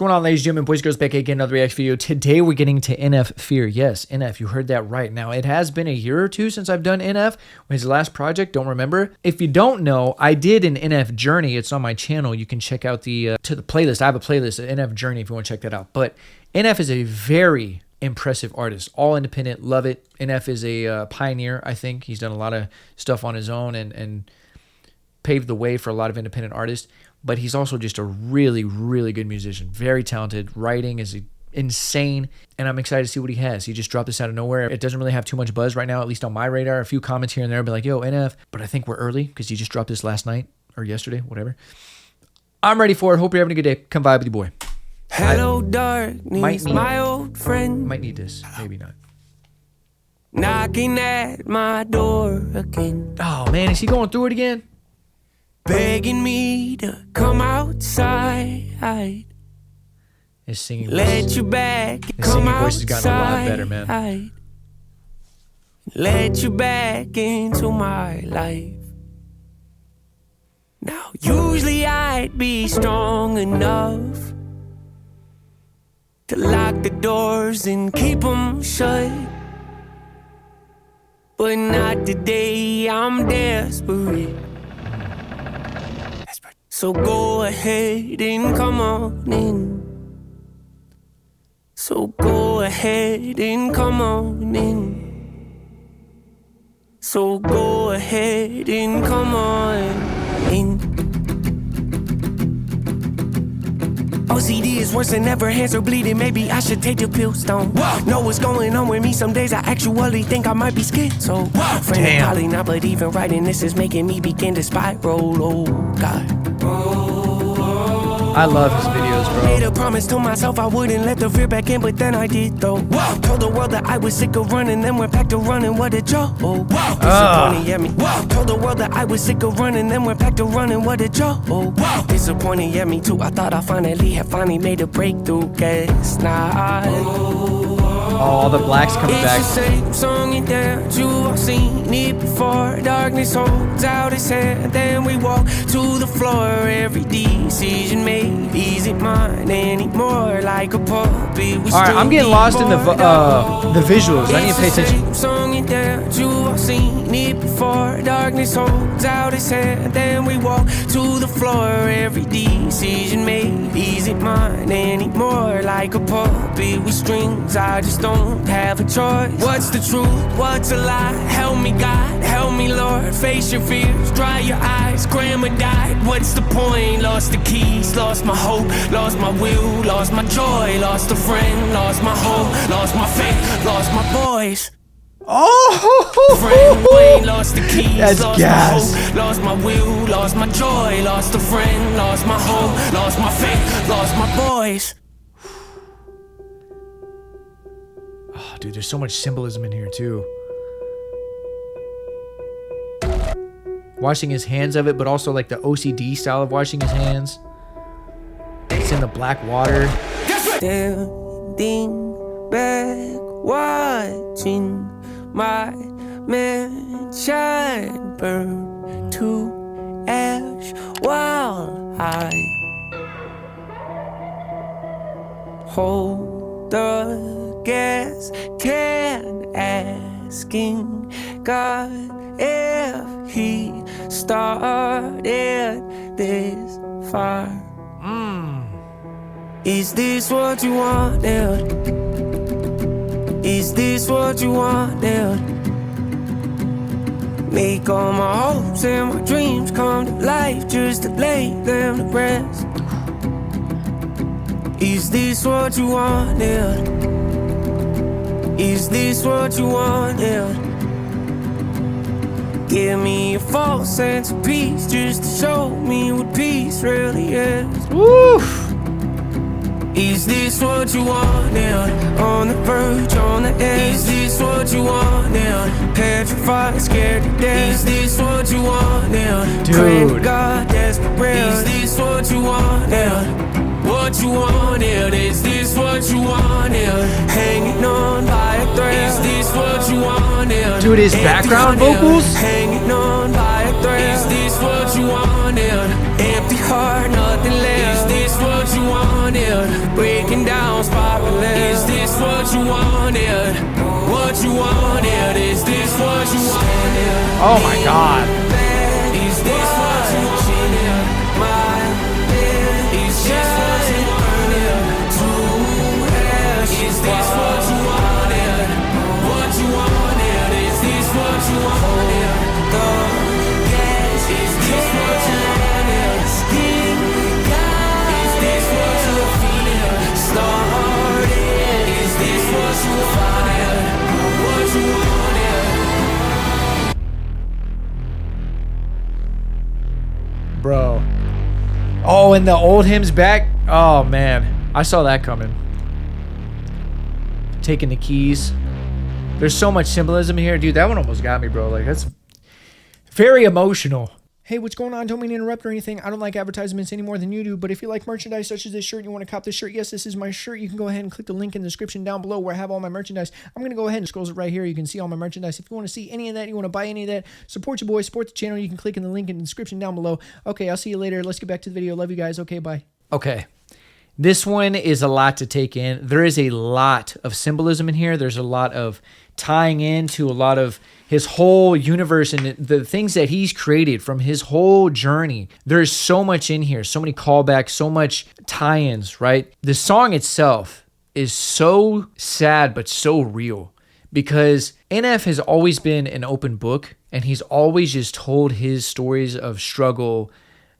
going on, ladies and gentlemen, boys, girls, back again, another reaction video. Today we're getting to NF Fear. Yes, NF, you heard that right. Now, it has been a year or two since I've done NF. His last project, don't remember. If you don't know, I did an NF Journey. It's on my channel. You can check out the playlist. I have a playlist, an NF Journey, if you want to check that out. But NF is a very impressive artist. All independent, love it. NF is a pioneer, I think. He's done a lot of stuff on his own and paved the way for a lot of independent artists. But he's also just a really, really good musician. Very talented. Writing is insane. And I'm excited to see what he has. He just dropped this out of nowhere. It doesn't really have too much buzz right now, at least on my radar. A few comments here and there will be like, yo, NF. But I think we're early because he just dropped this last night or yesterday, whatever. I'm ready for it. Hope you're having a good day. Come vibe with your boy. Hello, darkness, my old friend. Might need this. Maybe not. Knocking at my door again. Oh, man. Is he going through it again? Begging me to come outside. His singing Let you back. His singing voice has gotten a lot better, man. Let you back into my life. Now, usually I'd be strong enough to lock the doors and keep them shut. But not today, I'm desperate. So go ahead and come on in. So go ahead and come on in. So go ahead and come on in. OCD is worse than ever, hands are bleeding. Maybe I should take the pills down. Know what's going on with me. Some days I actually think I might be schizo. Friend, probably not, but even writing this is making me begin to spiral. Oh God. I love his videos, bro. Made a promise to myself I wouldn't let the fear back in, but then I did though. Told the world that I was sick of running, then went back to running. What a joke. Disappointed at me. Told the world that I was sick of running, then went back to running. What a joke. Disappointed at me too. I thought I finally made a breakthrough. Guess not. All the blacks coming back. It's the same song and dance, you have seen it before. Darkness holds out its hand, then we walk to the floor. Every decision made isn't mine anymore. Like a puppet. Alright, I'm getting lost in the visuals. I need to pay attention. Song and dance, you have seen it before. Darkness holds out its hand, then we walk to the floor. Every decision made isn't mine anymore. Like a puppet with strings, I just don't have a choice. What's the truth? What's a lie? Help me God, help me Lord. Face your fears, dry your eyes. Grandma died, what's the point? Lost the keys, lost my hope, lost my will, lost my joy, lost a friend, lost my hope, lost my faith, lost my boys. Friend, Wayne, lost the keys, that's lost gas. my hope, lost my will, lost my joy, lost a friend, lost my hope, lost my faith, lost my boys. Oh, dude, there's so much symbolism in here too. Washing his hands of it, but also like the OCD style of washing his hands. It's in the black water. Standing back, watching my mansion burn to ash while I hold the gas can, asking God if he started this fire. Is this what you wanted? Is this what you wanted? Make all my hopes and my dreams come to life just to lay them to rest. Is this what you wanted? Is this what you wanted? Give me a false sense of peace just to show me what peace really is. Woof. Is this what you wanted? On the verge, on the edge. Is this what you wanted? Petrified, scared to death. Is this what you wanted? Dude. God, desperate. Is this what you wanted? What you wanted? Is this what you wanted? Hanging on by a thread. Is this what you wanted? Dude, his background vocals? Hanging on by a thread. Is this what you wanted? Empty heart, nothing left. Is this what you wanted? what you wanted? What you wanted? Is this what you wanted? Oh my God. Is this what you wanted? Is this what you wanted? To have? Is this what you wanted? What you wanted? Is this what you wanted? Is this what you wanted? Is this what you feeling? Started. Is this what you wanted? What you wanted? Bro. Oh, and the old hymn's back. Oh, man. I saw that coming. Taking the keys. There's so much symbolism here. Dude, that one almost got me, bro. Like, that's very emotional. Hey, what's going on? Don't mean to interrupt or anything. I don't like advertisements any more than you do, but if you like merchandise such as this shirt, you want to cop this shirt, yes, this is my shirt. You can go ahead and click the link in the description down below where I have all my merchandise. I'm going to go ahead and scroll it right here. You can see all my merchandise. If you want to see any of that, you want to buy any of that, support your boy, support the channel, you can click in the link in the description down below. Okay, I'll see you later. Let's get back to the video. Love you guys. Okay, bye. Okay. This one is a lot to take in. There is a lot of symbolism in here. There's a lot of tying into a lot of his whole universe and the things that he's created from his whole journey. There's so much in here, so many callbacks, so much tie-ins, right? The song itself is so sad but so real because NF has always been an open book and he's always just told his stories of struggle,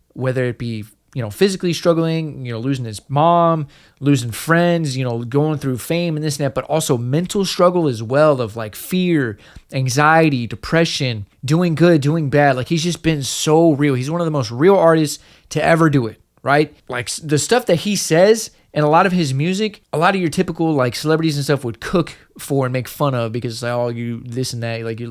whether it be physically struggling, losing his mom, losing friends, going through fame and this and that, but also mental struggle as well of like fear, anxiety, depression, doing good, doing bad. Like he's just been so real. He's one of the most real artists to ever do it, right? Like the stuff that he says and a lot of his music, a lot of your typical like celebrities and stuff would cook for and make fun of because it's like, oh, you this and that. Like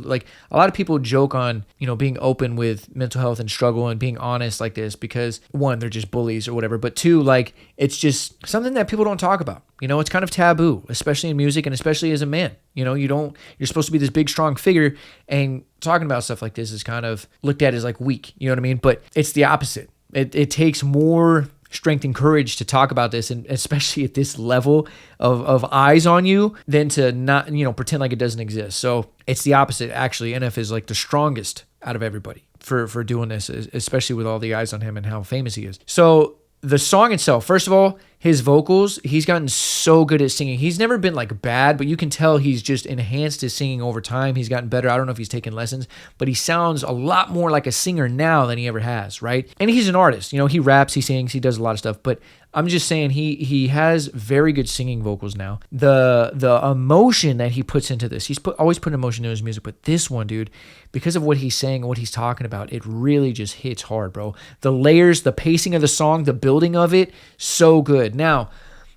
a lot of people joke on, being open with mental health and struggle and being honest like this because one, they're just bullies or whatever. But two, like it's just something that people don't talk about. It's kind of taboo, especially in music and especially as a man. You're supposed to be this big, strong figure and talking about stuff like this is kind of looked at as like weak. You know what I mean? But it's the opposite. It takes more strength and courage to talk about this, and especially at this level of eyes on you, than to not, pretend like it doesn't exist. So it's the opposite. Actually, NF is like the strongest out of everybody for doing this, especially with all the eyes on him and how famous he is. So the song itself, first of all, his vocals, he's gotten so good at singing. He's never been like bad, but you can tell he's just enhanced his singing over time. He's gotten better. I don't know if he's taken lessons, but he sounds a lot more like a singer now than he ever has, right? And he's an artist. He raps, he sings, he does a lot of stuff, but I'm just saying he has very good singing vocals now. The emotion that he puts into this, always put emotion into his music, but this one, dude, because of what he's saying and what he's talking about, it really just hits hard, bro. The layers, the pacing of the song, the building of it, so good. Now,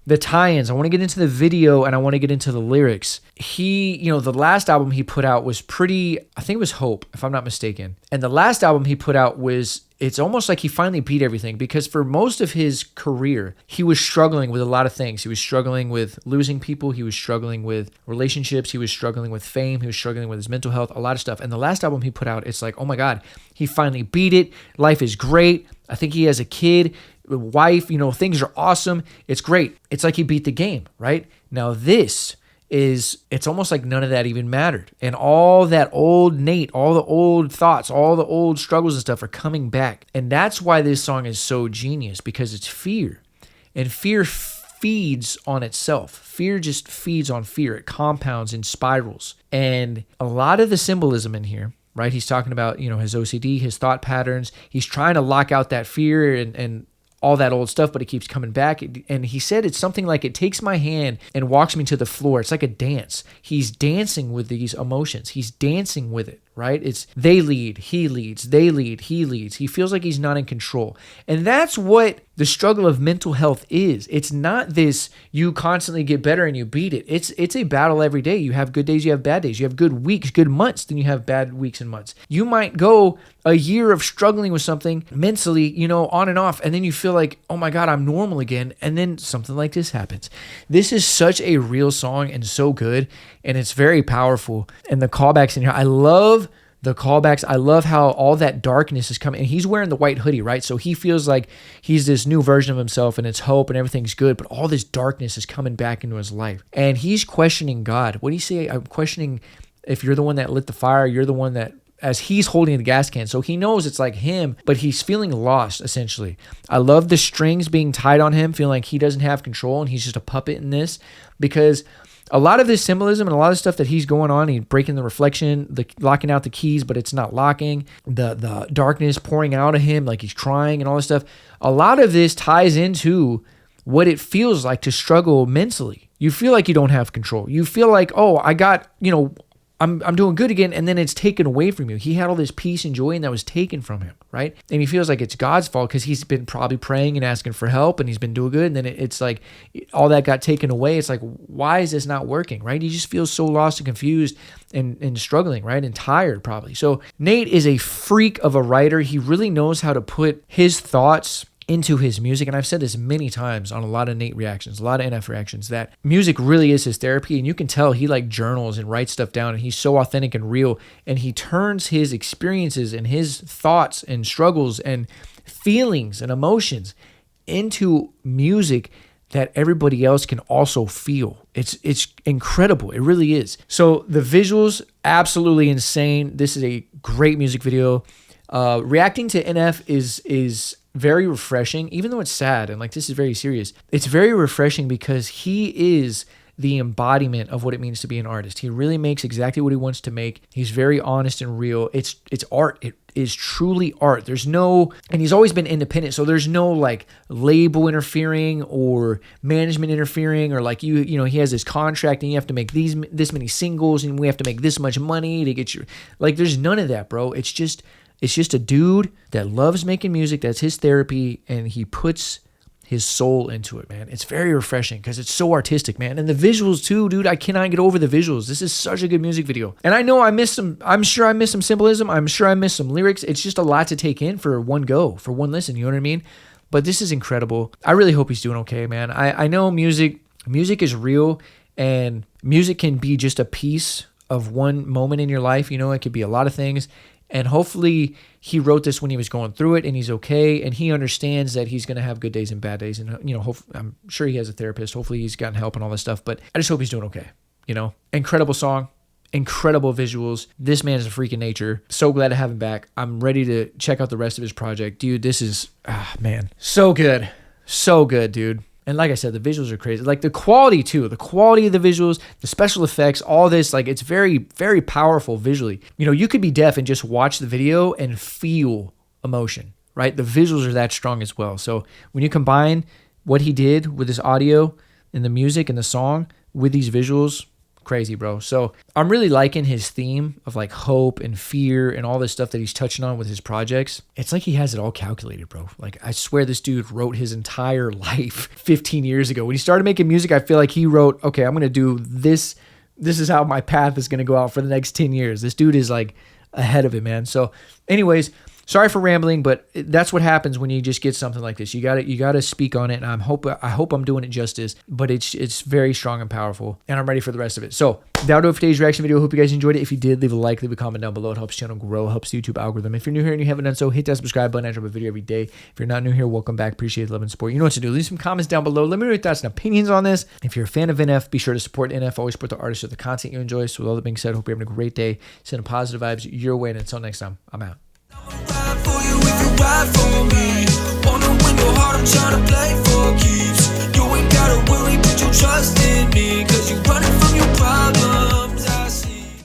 the tie-ins, I want to get into the video and I want to get into the lyrics. The last album he put out was I think it was Hope, if I'm not mistaken. And the last album he put out it's almost like he finally beat everything because for most of his career, he was struggling with a lot of things. He was struggling with losing people. He was struggling with relationships. He was struggling with fame. He was struggling with his mental health, a lot of stuff. And the last album he put out, it's like, oh my God, he finally beat it. Life is great. I think he has a kid, a wife, things are awesome. It's great. It's like he beat the game, right? Now it's almost like none of that even mattered. And all that old Nate, all the old thoughts, all the old struggles and stuff are coming back. And that's why this song is so genius, because it's fear. And fear feeds on itself. Fear just feeds on fear. It compounds in spirals. And a lot of the symbolism in here, right? He's talking about, his OCD, his thought patterns. He's trying to lock out that fear and all that old stuff, but it keeps coming back. And he said it's something like it takes my hand and walks me to the floor. It's like a dance. He's dancing with these emotions. He's dancing with it, right? It's they lead, he leads, they lead, he leads. He feels like he's not in control. And that's what the struggle of mental health is. It's not this, you constantly get better and you beat it. It's a battle every day. You have good days, you have bad days. You have good weeks, good months, then you have bad weeks and months. You might go a year of struggling with something mentally, on and off, and then you feel like, oh my God, I'm normal again. And then something like this happens. This is such a real song and so good, and it's very powerful. And the callbacks in here, I love the callbacks. I love how all that darkness is coming, and he's wearing the white hoodie, right? So he feels like he's this new version of himself and it's hope and everything's good, but all this darkness is coming back into his life. And he's questioning God. What do you say? I'm questioning if you're the one that lit the fire, you're the one that, as he's holding the gas can. So he knows it's like him, but he's feeling lost, essentially. I love the strings being tied on him, feeling like he doesn't have control and he's just a puppet in this, because a lot of this symbolism and a lot of stuff that he's going on, he's breaking the reflection, locking out the keys, but it's not locking, the darkness pouring out of him like he's crying and all this stuff. A lot of this ties into what it feels like to struggle mentally. You feel like you don't have control. You feel like, oh, I got, I'm doing good again, and then it's taken away from you. He had all this peace and joy, and that was taken from him, right? And he feels like it's God's fault because he's been probably praying and asking for help, and he's been doing good, and then it's like all that got taken away. It's like, why is this not working, right? He just feels so lost and confused and struggling, right? And tired probably. So Nate is a freak of a writer. He really knows how to put his thoughts into his music. And I've said this many times on a lot of Nate reactions, a lot of NF reactions, that music really is his therapy. And you can tell he like journals and writes stuff down, and he's so authentic and real. And he turns his experiences and his thoughts and struggles and feelings and emotions into music that everybody else can also feel. It's incredible. It really is. So the visuals, absolutely insane. This is a great music video. Reacting to NF is very refreshing, even though it's sad and like this is very serious. It's very refreshing because he is the embodiment of what it means to be an artist. He really makes exactly what he wants to make. He's very honest and real. It's art. It is truly art. There's no, and he's always been independent, so there's no like label interfering or management interfering, or like he has this contract and you have to make this many singles and we have to make this much money to get your, like there's none of that, bro. It's just a dude that loves making music. That's his therapy, and he puts his soul into it, man. It's very refreshing because it's so artistic, man. And the visuals too, dude. I cannot get over the visuals. This is such a good music video. And I know I'm sure I missed some symbolism. I'm sure I missed some lyrics. It's just a lot to take in for one go, for one listen. You know what I mean? But this is incredible. I really hope he's doing okay, man. I know music is real, and music can be just a piece of one moment in your life. It could be a lot of things. And hopefully he wrote this when he was going through it and he's okay. And he understands that he's going to have good days and bad days. And, I'm sure he has a therapist. Hopefully he's gotten help and all this stuff. But I just hope he's doing okay. Incredible song, incredible visuals. This man is a freak in nature. So glad to have him back. I'm ready to check out the rest of his project. Dude, this is, man, so good. So good, dude. And like I said, the visuals are crazy. Like the quality too, the quality of the visuals, the special effects, all this, like it's very, very powerful visually. You could be deaf and just watch the video and feel emotion, right? The visuals are that strong as well. So when you combine what he did with his audio and the music and the song with these visuals, crazy, bro. So I'm really liking his theme of like hope and fear and all this stuff that he's touching on with his projects. It's like he has it all calculated, bro. Like I swear this dude wrote his entire life 15 years ago. When he started making music, I feel like he wrote, okay, I'm going to do this. This is how my path is going to go out for the next 10 years. This dude is like ahead of it, man. So anyways, sorry for rambling, but that's what happens when you just get something like this. You got to speak on it, and I hope I'm doing it justice. But it's very strong and powerful, and I'm ready for the rest of it. So that'll do it for today's reaction video. Hope you guys enjoyed it. If you did, leave a like, leave a comment down below. It helps the channel grow, helps the YouTube algorithm. If you're new here and you haven't done so, hit that subscribe button. I drop a video every day. If you're not new here, welcome back. Appreciate the love and support. You know what to do. Leave some comments down below. Let me know your thoughts and opinions on this. If you're a fan of NF, be sure to support NF. Always support the artists or the content you enjoy. So with all that being said, hope you're having a great day. Sending positive vibes your way, and until next time, I'm out. Ride for you if you ride for me.